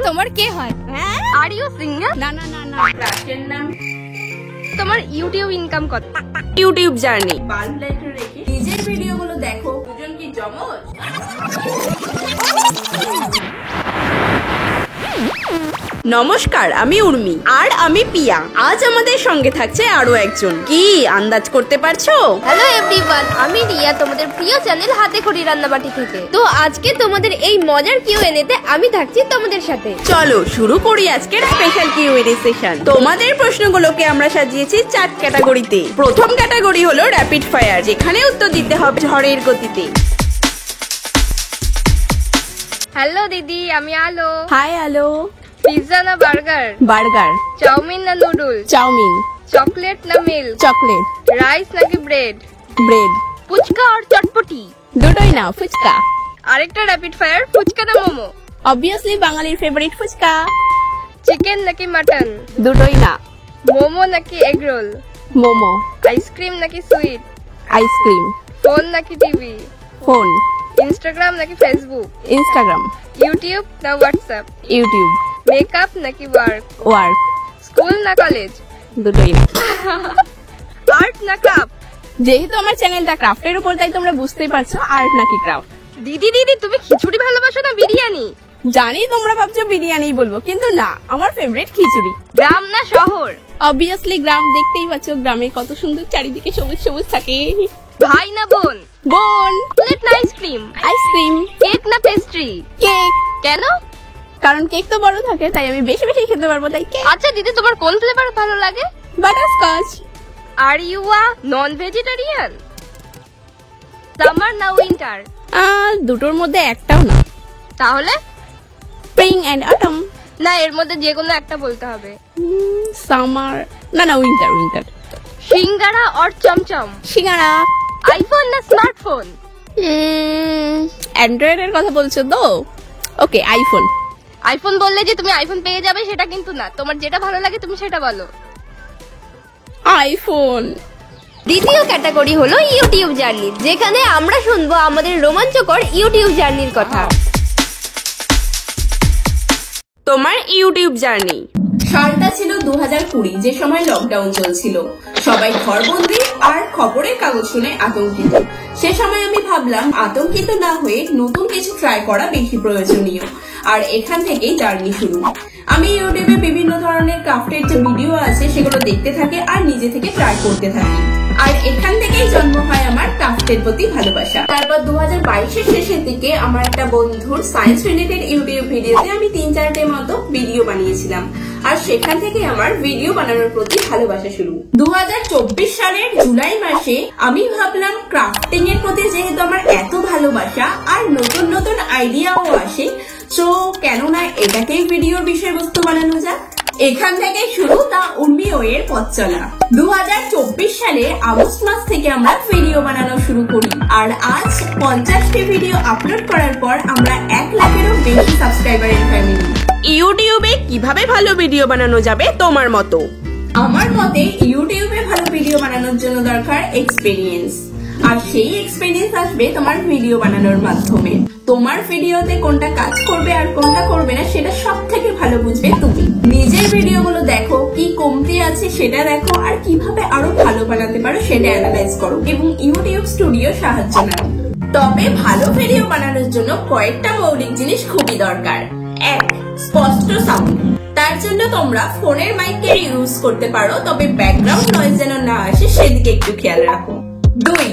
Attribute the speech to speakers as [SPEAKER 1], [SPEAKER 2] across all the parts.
[SPEAKER 1] তোমার কে হয়?
[SPEAKER 2] Are you single?
[SPEAKER 1] না না না না, ক্রাশের নাম।
[SPEAKER 2] তোমার ইউটিউব ইনকাম কত?
[SPEAKER 3] YouTube journey.
[SPEAKER 1] বাল্ব লাইটার রেখে নিজের ভিডিওগুলো দেখো। দুজন কি জমজ?
[SPEAKER 3] নমস্কার, আমি উর্মি আর আমি পিয়া। আজ আমাদের সঙ্গে থাকছে আরো একজন। কি আন্দাজ করতে পারছো?
[SPEAKER 2] হ্যালো এভরিওয়ান, আমি রিয়া, তোমাদের প্রিয় চ্যানেল হাতে খড়ি রান্নাবাটি থেকে। তো আজকে তোমাদের এই মজার কিউএনএ তে আমি থাকছি তোমাদের সাথে।
[SPEAKER 3] চলো শুরু করি আজকের স্পেশাল কিউএনএ সেশন। তোমাদের প্রশ্নগুলোকে আমরা সাজিয়েছি 4 ক্যাটাগরিতে। প্রথম ক্যাটাগরি হলো র্যাপিড ফায়ার, যেখানে উত্তর দিতে হবে ঝড়ের গতিতে।
[SPEAKER 2] হ্যালো দিদি, আমি আলো।
[SPEAKER 3] হাই আলো।
[SPEAKER 2] পিৎজা না বার্গার?
[SPEAKER 3] বার্গার।
[SPEAKER 2] চাউমিন না নুডলস?
[SPEAKER 3] চাউমিন।
[SPEAKER 2] চকলেট না মিল্ক?
[SPEAKER 3] চকলেট।
[SPEAKER 2] রাইস নাকি ব্রেড?
[SPEAKER 3] ব্রেড।
[SPEAKER 2] ফুচকা আর চটপটি?
[SPEAKER 3] দুটোই না, ফুচকা।
[SPEAKER 2] আরেকটা র্যাপিড ফায়ার, ফুচকা না মোমো?
[SPEAKER 3] অবভিয়াসলি বাঙালির ফেভারিট ফুচকা।
[SPEAKER 2] চিকেন নাকি মাটন?
[SPEAKER 3] দুটোই না।
[SPEAKER 2] মোমো নাকি এগ রোল?
[SPEAKER 3] মোমো।
[SPEAKER 2] আইসক্রিম নাকি সুইট?
[SPEAKER 3] আইসক্রিম।
[SPEAKER 2] ফোন নাকি টিভি?
[SPEAKER 3] ফোন।
[SPEAKER 2] ইনস্টাগ্রাম নাকি ফেসবুক?
[SPEAKER 3] ইনস্টাগ্রাম।
[SPEAKER 2] ইউটিউব না হোয়াটসঅ্যাপ?
[SPEAKER 3] ইউটিউব।
[SPEAKER 2] মেকআপ নাকি ওয়ার্ক?
[SPEAKER 3] ওয়ার্ক।
[SPEAKER 2] স্কুল না কলেজ?
[SPEAKER 3] দুটোই না।
[SPEAKER 2] আর্ট না ক্রাফট?
[SPEAKER 3] যেহেতু আমার চ্যানেলটা ক্রাফটের উপর, তাই তোমরা বুঝতেই পারছো আর্ট নাকি ক্রাফট।
[SPEAKER 2] দিদি দিদি, তুমি খিচুড়ি ভালোবাসো না বিরিয়ানি?
[SPEAKER 3] জানি তোমরা ভাবছো বিরিয়ানি বলবো, কিন্তু না, আমার ফেভারিট খিচুড়ি।
[SPEAKER 2] গ্রাম না শহর?
[SPEAKER 3] অবভিয়াসলি গ্রাম। দেখতেই পাচ্ছ গ্রামে কত সুন্দর চারিদিকে সবুজ সবুজ থাকে।
[SPEAKER 2] ভাই না বোন?
[SPEAKER 3] বোন।
[SPEAKER 2] চকলেট না আইসক্রিম?
[SPEAKER 3] আইসক্রিম।
[SPEAKER 2] কেক না পেস্ট্রি?
[SPEAKER 3] কেক।
[SPEAKER 2] কেন?
[SPEAKER 3] কারণ কেক তো বড় থাকে, তাই আমি বেশি বেশি খেতে পারবো, তাই কেক।
[SPEAKER 2] আচ্ছা দিদি, তোমার কোন ফ্লেভার ভালো লাগে?
[SPEAKER 3] Butterscotch.
[SPEAKER 2] Are you a non vegetarian? Summer না উইন্টার?
[SPEAKER 3] দুটোর মধ্যে একটাও না।
[SPEAKER 2] তাহলে
[SPEAKER 3] স্প্রিং এন্ড অটম।
[SPEAKER 2] না, এর মধ্যে যে কোনো একটা বলতে হবে।
[SPEAKER 3] সামার। না না, উইন্টার উইন্টার।
[SPEAKER 2] সিঙ্গারা আর চমচম?
[SPEAKER 3] সিঙ্গারা।
[SPEAKER 2] আইফোন না স্মার্টফোন?
[SPEAKER 3] অ্যান্ড্রয়েড এর কথা বলছো তো? ওকে, আইফোন।
[SPEAKER 2] আইফোন বললে যে তুমি আইফোন পেয়ে যাবে সেটা কিন্তু না, তোমার যেটা ভালো লাগে তুমি সেটা বলো।
[SPEAKER 3] আইফোন।
[SPEAKER 2] দ্বিতীয় ক্যাটাগরি হলো ইউটিউব জার্নি, যেখানে আমরা শুনবো আমাদের রোমাঞ্চকর ইউটিউব জার্নির কথা।
[SPEAKER 3] তোমার ইউটিউব জার্নি।
[SPEAKER 1] সালটা ছিল 2020, যে সময় লকডাউন চলছিল। সবাই ঘরবন্দি আর খবরের কাগজ শুনে আতঙ্কিত। সে সময় আমি ভাবলাম আতঙ্কিত না হয়ে নতুন কিছু ট্রাই করা বেশি প্রয়োজনীয়, আর এখান থেকেই জার্নি শুরু। আমি ইউটিউবে বিভিন্ন ধরনের ক্রাফটের যে ভিডিও আছে সেগুলো দেখতে থাকি আর নিজে থেকে ট্রাই করতে থাকি, আর এখান থেকেই জন্ম হয় আমার ক্রাফটের প্রতি ভালোবাসা। তারপর 2022-এর শেষের দিকে আমার একটা বন্ধুর সায়েন্স রিলেটেড ইউটিউব ভিডিওতে আমি 3-4টে মতো ভিডিও বানিয়েছিলাম, আর সেখান থেকে আমার ভিডিও বানানোর প্রতি ভালোবাসা শুরু। 2024 সালের জুলাই মাসে আমি ভাবলাম ক্রাফটিং এর প্রতি যেহেতু আমার এত ভালোবাসা আর নতুন নতুন আইডিয়াও আসে, তো কেননা এটাকেই ভিডিওর বিষয়বস্তু বানানো যায়। এখান থেকে শুরু দা উর্মি ওয়ের পথ চলা। 2024 সালে আগস্ট মাস থেকে আমরা ভিডিও বানানো শুরু করি, আর আজ 50টি ভিডিও আপলোড করার পর আমরা 1 লাখেরও বেশি সাবস্ক্রাইবারের ফ্যামিলি।
[SPEAKER 3] ইউটিউবে কিভাবে ভালো ভিডিও বানানো যাবে তোমার মতো?
[SPEAKER 1] আমার মতে ইউটিউবে ভালো ভিডিও বানানোর জন্য দরকার এক্সপেরিয়েন্স, আর সেই এক্সপেরিয়েন্স আসবে তোমার ভিডিও বানানোর মাধ্যমে। তোমার ভিডিওতে কোনটা কাজ করবে আর কোনটা করবে না সেটা সব থেকে ভালো বুঝবে তুমি। নিজের ভিডিওগুলো দেখো, কি কমতি আছে সেটা দেখো, আর কিভাবে আরো ভালো বানাতে পারো সেটা অ্যানালাইজ করো, এবং ইউটিউব স্টুডিও সাহায্য নাও। তবে ভালো ভিডিও বানানোর জন্য কয়েকটা মৌলিক জিনিস খুবই দরকার। 1. স্পষ্ট সাউন্ড। তার জন্য তোমরা ফোনের মাইকের ইউজ করতে পারো, তবে ব্যাকগ্রাউন্ড নয়েজ যেন না আসে সেদিকে একটু খেয়াল রাখো। 2.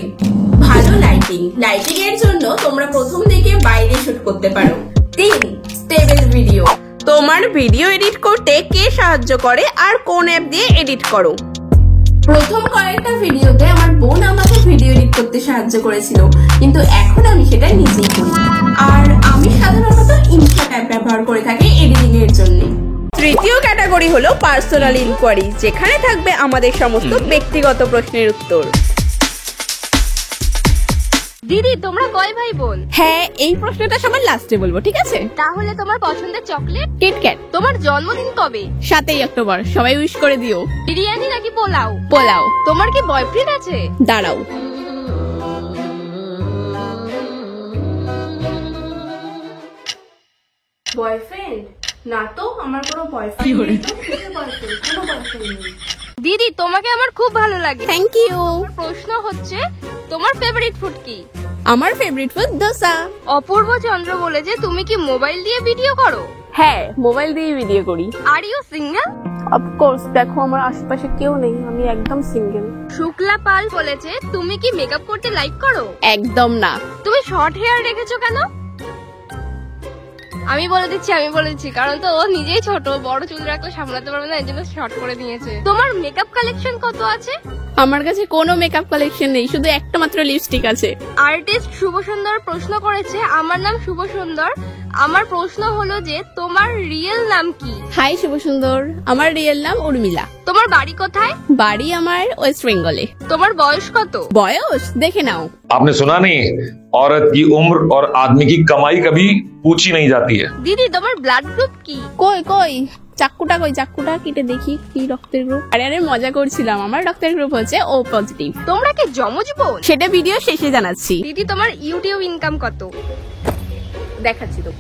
[SPEAKER 1] ভালো লাইটিং। লাইটিং এর জন্য তোমরা প্রথম দিকে বাইরে শুট করতে পারো। 3. Stable video.
[SPEAKER 3] তোমার ভিডিও এডিট করতে কে সাহায্য করে আর কোন অ্যাপ দিয়ে এডিট করো?
[SPEAKER 1] প্রথম কয়েকটা ভিডিওতে আমার বোন আমাকে ভিডিও এডিট করতে সাহায্য করেছিল, কিন্তু এখন আমি সেটা নিজেই করি। আর আমি সাধারণত ইনস্টা অ্যাপ ব্যবহার করে থাকি এডিটিং এর জন্য।
[SPEAKER 3] তৃতীয় ক্যাটাগরি হলো পার্সোনাল ইনকোয়ারি, যেখানে থাকবে আমাদের সমস্ত ব্যক্তিগত প্রশ্নের উত্তর।
[SPEAKER 2] দিদি, তোমরা কয় ভাই বোন?
[SPEAKER 3] হ্যাঁ, এই প্রশ্নটা সবার লাস্টে বলবো, ঠিক আছে?
[SPEAKER 2] তাহলে তোমার পছন্দের চকলেট?
[SPEAKER 3] কিটক্যাট।
[SPEAKER 2] তোমার জন্মদিন কবে?
[SPEAKER 3] 7ই অক্টোবর। সবাই উইশ করে দিও।
[SPEAKER 2] বিরিয়ানি নাকি পোলাও?
[SPEAKER 3] পোলাও।
[SPEAKER 2] তোমার কি বয়ফ্রেন্ড আছে?
[SPEAKER 3] দাঁড়াও।
[SPEAKER 1] বয়ফ্রেন্ড? না তো, আমার কোনো বয়ফ্রেন্ড নেই তো। কিসের boyfriend? কোনো boyfriend নেই।
[SPEAKER 2] দিদি তোমাকে আমার খুব ভালো লাগে।
[SPEAKER 3] Thank you.
[SPEAKER 2] প্রশ্ন হচ্ছে তোমার ফেভারিট ফুড কি?
[SPEAKER 3] আমার ফেভারিট ফুড দোসা।
[SPEAKER 2] অপূর্ব চন্দ্র বলে যে তুমি কি মোবাইল দিয়ে ভিডিও করো?
[SPEAKER 3] হ্যাঁ, মোবাইল দিয়ে ভিডিও করি।
[SPEAKER 2] আর ইউ সিঙ্গেল?
[SPEAKER 3] অফকোর্স, দেখো আমার আশেপাশে কেউ নেই, আমি একদম সিঙ্গেল।
[SPEAKER 2] শুক্লা পাল বলেছে তুমি কি মেকআপ করতে লাইক করো?
[SPEAKER 3] একদম না।
[SPEAKER 2] তুমি শর্ট হেয়ার রেখেছো কেন? আমি বলে দিচ্ছি কারণ তো ও নিজেই ছোট, বড় চুল রাখলে সামলাতে পারবে না, এর জন্য শর্ট করে দিয়েছে। তোমার মেকআপ কালেকশন কত আছে?
[SPEAKER 3] আমার কাছে কোনো মেকআপ কালেকশন নেই, শুধু একটা মাত্র লিপস্টিক আছে।
[SPEAKER 2] আর্টিস্ট শুভ সুন্দর প্রশ্ন করেছে আমার নাম শুভ সুন্দর, আমার প্রশ্ন হলো যে তোমার রিয়েল নাম কি?
[SPEAKER 3] হাই শুভ সুন্দর, আমার রিয়েল নাম উর্মিলা।
[SPEAKER 2] তোমার বাড়ি কোথায়?
[SPEAKER 3] বাড়ি আমার ওয়েস্ট বেঙ্গলে।
[SPEAKER 2] তোমার বয়স কত?
[SPEAKER 3] বয়স দেখে নাও।
[SPEAKER 4] आपने सुना नहीं, औरत की उम्र और आदमी की कमाई कभी पूछी नहीं जाती है।
[SPEAKER 2] দিদি তোমার ব্লাড গ্রুপ কি?
[SPEAKER 3] কই কই চাকুটা কেটে দেখি কি রক্তের গ্রুপ। আরে মজা করছিলাম, আমার রক্তের গ্রুপ হচ্ছে ও পজিটিভ।
[SPEAKER 2] তোমরা কি যমজ বোন?
[SPEAKER 3] সেটা ভিডিও শেষে জানাচ্ছি।
[SPEAKER 2] দিদি তোমার ইউটিউব ইনকাম কত?
[SPEAKER 3] দেখাচ্ছি তো।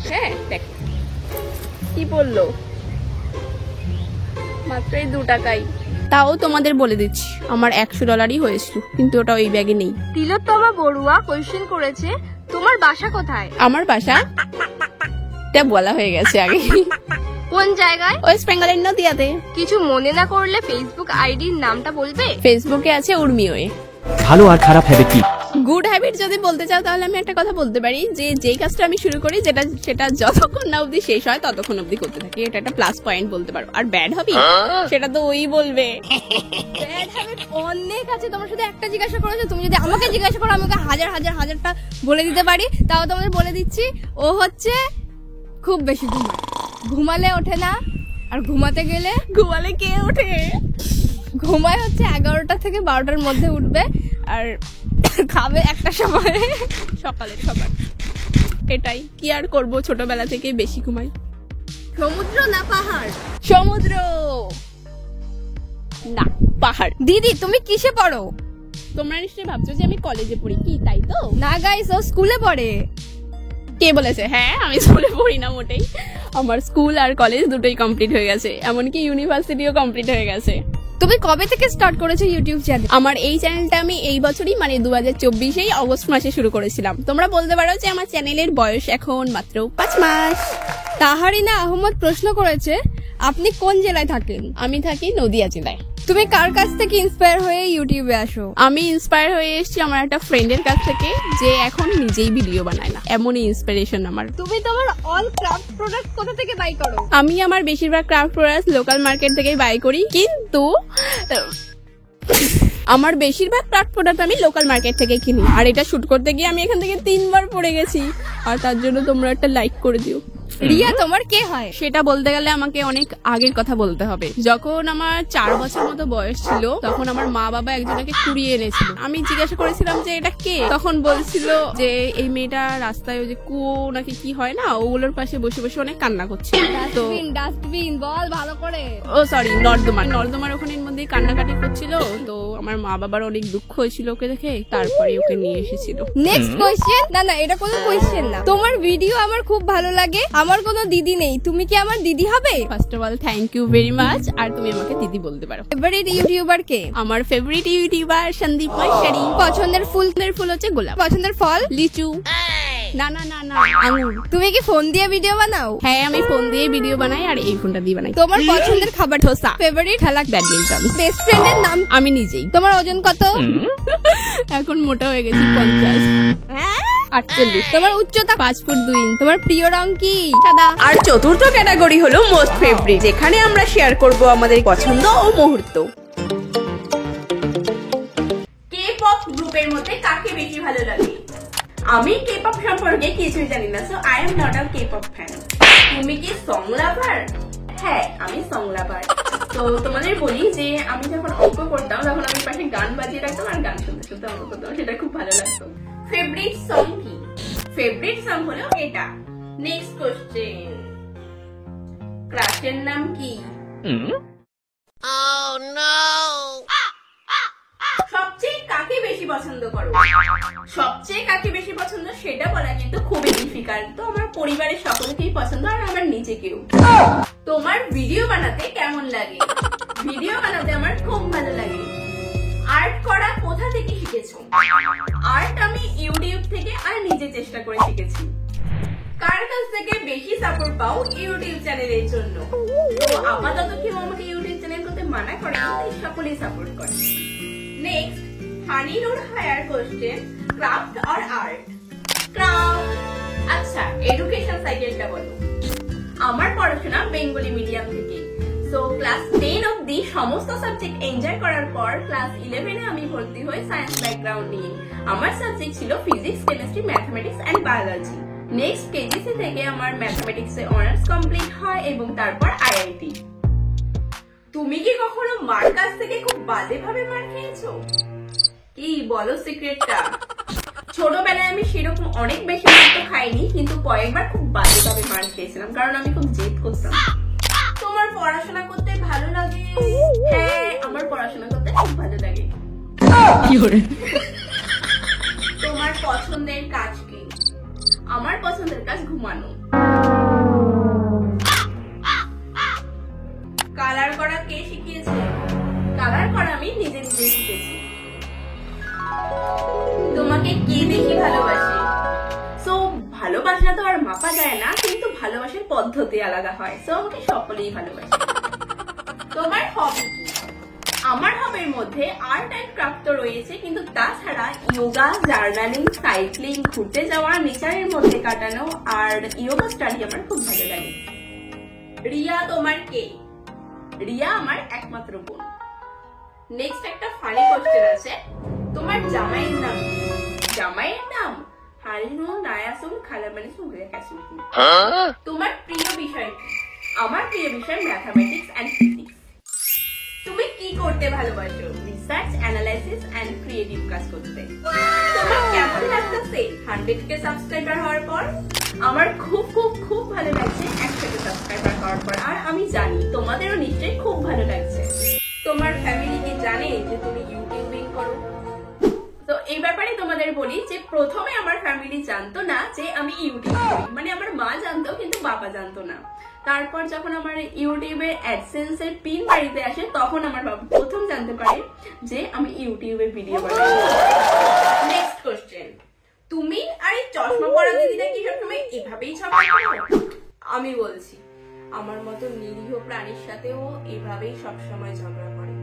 [SPEAKER 3] হ্যাঁ দেখ, কি বললো, মাত্র এই 2 টাকাই। তাও তোমাদের বলে দিচ্ছি, আমার $100 হয়েছিল, কিন্তু ওটা ওই ব্যাগে নেই।
[SPEAKER 2] তিলোত্তমা বড়ুয়া কোয়েশ্চেন করেছে তোমার বাসা কোথায়?
[SPEAKER 3] আমার বাসা এটা বলা হয়ে গেছে আগে।
[SPEAKER 2] কোন জায়গায়?
[SPEAKER 3] ওয়েস্ট বেঙ্গলের নদিয়াতে।
[SPEAKER 2] কিছু মনে না করলে ফেসবুক আইডির নামটা বলবে?
[SPEAKER 3] ফেসবুকে আছে উর্মিওয়ে।
[SPEAKER 5] ভালো আর খারাপ হ্যাবিট কি?
[SPEAKER 3] গুড হ্যাবিট যদি বলতে চাও তাহলে আমি একটা কথা বলতে পারি, যে যেই কাজটা আমি শুরু করি সেটা যতক্ষণ না অবধি শেষ হয় ততক্ষণ অবধি করতে থাকি, এটা একটা প্লাস পয়েন্ট বলতে পারো। আর ব্যাড হবি সেটা তো ওই বলবে।
[SPEAKER 2] ব্যাড হ্যাবিট অনেক আছে, তোমরা শুধু একটা জিজ্ঞাসা করেছো, তুমি যদি আমাকে জিজ্ঞাসা করো আমাকে হাজারটা বলে দিতে পারি। তাও তোমাদের বলে দিচ্ছি, ও হচ্ছে খুব বেশি ঘুমালে ওঠে না, আর ঘুমাতে গেলে
[SPEAKER 3] ঘুমালে কে ওঠে?
[SPEAKER 2] ঘুমায় হচ্ছে 11টা থেকে 12টার মধ্যে উঠবে, আর খাবে একটা সময়
[SPEAKER 3] সকালে। এটাই কি আর করব, ছোটবেলা থেকে বেশি ঘুমাই।
[SPEAKER 2] সমুদ্র না পাহাড়?
[SPEAKER 3] সমুদ্র না, পাহাড়।
[SPEAKER 2] দিদি তুমি কিসে পড়ো?
[SPEAKER 3] তোমরা নিশ্চয়ই ভাবছো যে আমি কলেজে পড়ি, কি তাই তো?
[SPEAKER 2] না গাইস, ও স্কুলে পড়ে।
[SPEAKER 3] কে বলেছে? হ্যাঁ, আমি স্কুলে পড়ি না মোটেই। আমার স্কুল আর কলেজ দুটোই কমপ্লিট হয়ে গেছে, এমনকি ইউনিভার্সিটিও কমপ্লিট হয়ে গেছে।
[SPEAKER 2] তুমি কবে থেকে স্টার্ট করেছো ইউটিউব চ্যানেল?
[SPEAKER 3] আমার এই চ্যানেলটা আমি এই বছরই, মানে 2024 অগস্ট মাসে শুরু করেছিলাম। তোমরা বলতে পারো যে আমার চ্যানেলের বয়স এখন মাত্র 5 মাস।
[SPEAKER 2] তাহারিনা আহমদ প্রশ্ন করেছে আপনি কোন জেলায় থাকেন?
[SPEAKER 3] আমি থাকি নদিয়া জেলায়।
[SPEAKER 2] তুমি কার কাছ থেকে ইন্সপায়ার হয়ে ইউটিউবে আসো?
[SPEAKER 3] আমি ইন্সপায়ার হয়ে এসেছি আমার একটা ফ্রেন্ডের কাছ থেকে, যে এখন নিজেই ভিডিও বানায় না, এমনই ইন্সপিরেশন আমার।
[SPEAKER 2] তুমি তোমার অল ক্রাফট প্রোডাক্ট কোথা থেকে বাই করো?
[SPEAKER 3] আমি আমার বেশিরভাগ ক্রাফট প্রোডাক্টস লোকাল মার্কেট থেকেই বাই করি, কিন্তু আমার বেশিরভাগ ক্রাফট প্রোডাক্ট আমি লোকাল মার্কেট থেকে কিনি। আর এটা শুট করতে গিয়ে আমি এখান থেকে 3 বার পড়ে গেছি, আর তার জন্য তোমরা একটা লাইক করে দিও।
[SPEAKER 2] রিয়া তোমার কে হয়?
[SPEAKER 3] সেটা বলতে গেলে আমাকে অনেক আগের কথা বলতে হবে। যখন আমার 4 বছর মতো বয়স ছিল, তখন আমার মা বাবা একজনকে কুড়িয়ে এনেছিল। আমি জিজ্ঞাসা করেছিলাম যে এটা কে, তখন বলছিল যে এই মেয়েটা রাস্তায় ওই যে কুয়ো নাকি কি হয় না, ওগুলোর পাশে বসে বসে অনেক কান্না করছে। তো
[SPEAKER 2] ডাস্টবিন বল ভালো করে।
[SPEAKER 3] ও সরি, নর্দমার ওখানের মধ্যে কান্নাকাটি করছিল। তো আমার মা বাবার অনেক দুঃখ হয়েছিল ওকে দেখে, তারপরে ওকে নিয়ে এসেছিল।
[SPEAKER 2] Next question. না এটা কোনো কোয়েশ্চেন না। তোমার ভিডিও আমার খুব ভালো লাগে, আমার কোনো দিদি নেই, তুমি কি আমার দিদি হবে?
[SPEAKER 3] First of all thank you very much. আর তুমি আমাকে দিদি বলতে পারো।
[SPEAKER 2] ফেভারিট ইউটিউবার কে?
[SPEAKER 3] আমার ফেভারিট ইউটিউবার সন্দীপ মাইশারি।
[SPEAKER 2] পছন্দের ফুল
[SPEAKER 3] হচ্ছে গোলাপ।
[SPEAKER 2] পছন্দের ফল?
[SPEAKER 3] লিচু। না আঙুর।
[SPEAKER 2] তুমি কি ফোন দিয়ে ভিডিও বানাও?
[SPEAKER 3] হ্যাঁ, আমি ফোন দিয়ে ভিডিও বানাই, আর এই ফোনটা দিয়ে বানাই।
[SPEAKER 2] তোমার পছন্দের খাবার?
[SPEAKER 3] ধোসা।
[SPEAKER 2] ফেভারিট খেলা?
[SPEAKER 3] ব্যাডমিন্টন।
[SPEAKER 2] বেস্ট ফ্রেন্ডের নাম?
[SPEAKER 3] আমি নিজেই।
[SPEAKER 2] তোমার ওজন কত?
[SPEAKER 3] এখন মোটা হয়ে গেছি, 50। 48।
[SPEAKER 2] তোমার উচ্চতা?
[SPEAKER 3] 5 ফুট 2 ইঞ্চি।
[SPEAKER 2] তোমার প্রিয় রং কি?
[SPEAKER 3] সাদা। আর চতুর্থ ক্যাটাগরি হলো মোস্ট ফেভারিট, যেখানে আমরা শেয়ার করব আমাদের পছন্দ ও মুহূর্ত। কে-পপ গ্রুপের মধ্যে কাকে বেশি ভালো লাগে? আমি কে-পপ সম্পর্কে কিছুই জানি না, so I am not a K-pop fan. তুমি কি সং লাভার? হ্যাঁ, আমি সং লাভার। তো তোমাদের বলি যে আমি যখন অঙ্ক করতাম তখন আমি পাশে গান বাজিয়ে রাখতাম, আর গান শুনতে শুনতে অঙ্ক করতাম, সেটা খুব ভালো লাগতো। ফেভারিট সং কি? ফেভারিট সং হলো এটা। নেক্সট কোশ্চেন, ক্রাশের নাম কি? সবচেয়ে কাকে বেশি বেশি পছন্দ করো? সবচেয়ে কাকে বেশি পছন্দ সেটা বলা কিন্তু খুবই ডিফিকাল্ট। তো আমার পরিবারের সকলকেই পছন্দ আর আমার নিজেকেও। তোমার ভিডিও বানাতে কেমন লাগে? ভিডিও বানাতে আমার খুব ভালো লাগে। আর্ট করা কোথা থেকে শিখেছো? আর্ট আমি ইউটিউব থেকে আর নিজে চেষ্টা করে শিখেছি। কার কাছ থেকে বেশি সাপোর্ট পাও ইউটিউব চ্যানেলের জন্য? তো আপাতত কেউ আমাকে ইউটিউব চ্যানেল করতে মানা করে না, তাই সকলেই সাপোর্ট করে। নেক্সট, হানির or higher question, craft or art? Craft. আচ্ছা, এডুকেশন সাইকেলটা বলো। আমার পড়াশোনা বেঙ্গলি মিডিয়াম থেকে। সো ক্লাস 10 অবধি সমস্ত সাবজেক্ট এনজয় করার পর ক্লাস 11 এ আমি ভর্তি হই সায়েন্স ব্যাকগ্রাউন্ড নিয়ে। আমার সাবজেক্ট ছিল physics, chemistry, mathematics and biology. Next KGC থেকে আমার ম্যাথমেটিক্স এ অনার্স কমপ্লিট হয় এবং তারপর আইআইটি। তুমি কি কখনো মার কাছ থেকে খুব বাজেভাবে মার খেয়েছো? কি বলো সিক্রেটটা? ছোটবেলায় আমি সেরকম অনেক বেশি মার তো খাইনি, কিন্তু কয়েকবার খুব বাজেভাবে মার খেয়েছিলাম, কারণ আমি খুব জেদ করতাম। তোমার পড়াশোনা করতে ভালো লাগে? হ্যাঁ, আমার পড়াশোনা করতে খুব ভালো লাগে। তোমার পছন্দের কাজ কি? আমার পছন্দের কাজ ঘুমানো। কালার করা কে শিখিয়েছে? কালার করা আমি নিজে নিজে শিখেছি। তোমাকে কে বেশি ভালোবাসে? সো ভালোবাসা তো আর মাপা যায় না, কিন্তু ভালোবাসার পদ্ধতি আলাদা হয়। সো আমাকে সকলেই ভালোবাসে। তোমার হবি কি? আমার হবির মধ্যে আর্ট এন্ড ক্রাফট তো রয়েছে, কিন্তু তাছাড়া ইয়োগা, জার্নালিং, সাইক্লিং, ঘুরতে যাওয়া, নেচারের মধ্যে কাটানো আর ইয়োগা স্টাডি আমার খুব ভালো লাগে। রিয়া তোমার কে? রিয়া আমার একমাত্র বোন। নেক্সট একটা ফানি কোশ্চেন আছে, তোমার জামাইয়ের নাম কি? জামাইয়ের নাম হারিনো নায়াসুম খালামানি সুগরিয়া কাসুম। তোমার প্রিয় বিষয় কি? আমার প্রিয় বিষয় ম্যাথমেটিক্স এন্ড ফিজিক্স। তুমি কি করতে ভালোবাসো? রিসার্চ, অ্যানালাইসিস এন্ড ক্রিয়েটিভ কাজ করতে। তোমার কেমন লাগতেছে 100K সাবস্ক্রাইবার হওয়ার পর? আমার খুব খুব খুব ভালো লাগছে 100K সাবস্ক্রাইবার হওয়ার পর, আর আমি জানি তোমাদেরও নিশ্চয়ই খুব ভালো লাগছে। তোমার ফ্যামিলি কি জানে যে তুমি ইউটিউবিং করো? তো এই ব্যাপারে তোমাদের বলি যে প্রথমে আমার ফ্যামিলি জানতো না যে আমি ইউটিউব করি, মানে আমার মা জানতো কিন্তু বাবা জানতো না। তারপর যখন আমার ইউটিউবের অ্যাডসেন্স এর পিন বাড়িতে আসে, তখন আমার বাবা প্রথম জানতে পারে যে আমি ইউটিউবে ভিডিও বানাই। নেক্সট কোশ্চেন, তুমি আর এই চশমা পরা দিদিটা কি সবসময় এভাবেই ঝগড়া করো? আমি বলছি, আমার মতো নিরীহ প্রাণীর সাথেও এভাবেই সবসময় ঝগড়া করে।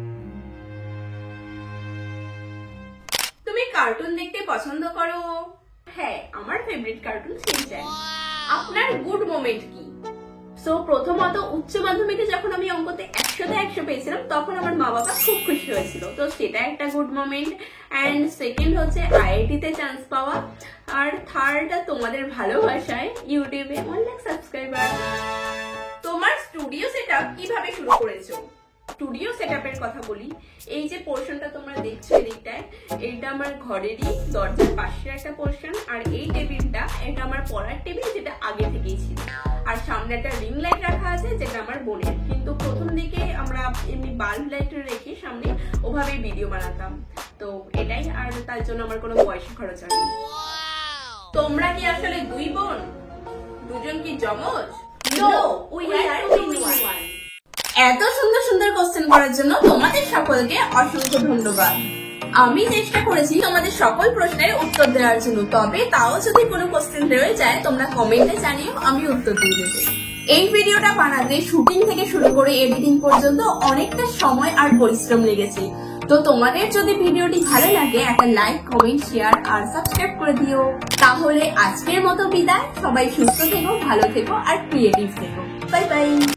[SPEAKER 3] তুমি কার্টুন দেখতে পছন্দ করো? হ্যাঁ, আমার ফেভারিট কার্টুন শিনচ্যান। আপনার গুড মোমেন্ট কি? সো প্রথমত উচ্চ মাধ্যমিকে যখন আমি অঙ্কতে 100তে 100 পেয়েছিলাম, তখন আমার মা বাবা খুব খুশি হয়েছিল, তো সেটা একটা গুড মোমেন্ট। এন্ড সেকেন্ড হচ্ছে আইআইটি তে চান্স পাওয়া, আর থার্ড তোমাদের ভালোবাসায় ইউটিউবে 1 লাখ সাবস্ক্রাইবার। তোমার স্টুডিও সেটআপ কিভাবে শুরু করেছো? স্টুডিও সেটআপের কথা বলি, এই যে পোর্শনটা তোমরা দেখছো এদিকটায়, এইটা আমার ঘরেরই দরজার পাশের একটা পোর্শন, আর এই টেবিলটা এটা আমার পড়ার টেবিল, যেটা আগে থেকেই ছিল। আর সামনে একটা রিং লাইট রাখা আছে, যেটা আমার বোনের, কিন্তু প্রথম দিকে আমরা এমনি বাল্ব লাইট রেখে সামনে ওভাবেই ভিডিও বানাতাম। তো এটাই, আর তার জন্য আমার কোনো পয়সা খরচ হয়নি। তোমরা কি আসলে দুই বোন? দুজন কি যমজ? No, we are one. এত সুন্দর সুন্দর কোশ্চেন করার জন্য তোমাদের সকলকে অসংখ্য ধন্যবাদ। আমি চেষ্টা করেছি তোমাদের সকল প্রশ্নের উত্তর দেওয়ার জন্য, তবে তাও যদি কোনো কোশ্চেন রয়ে যায় তোমরা কমেন্টে জানিও, আমি উত্তর দিয়ে দেবো। এই ভিডিওটা বানাতে শুটিং থেকে শুরু করে এডিটিং পর্যন্ত অনেকটা সময় আর পরিশ্রম লেগেছে। তো তোমাদের যদি ভিডিওটি ভালো লাগে একটা লাইক, কমেন্ট, শেয়ার আর সাবস্ক্রাইব করে দিও। তাহলে আজকের মতো বিদায়। সবাই সুস্থ থেকো, ভালো থেকো আর ক্রিয়েটিভ থেকো। Bye bye.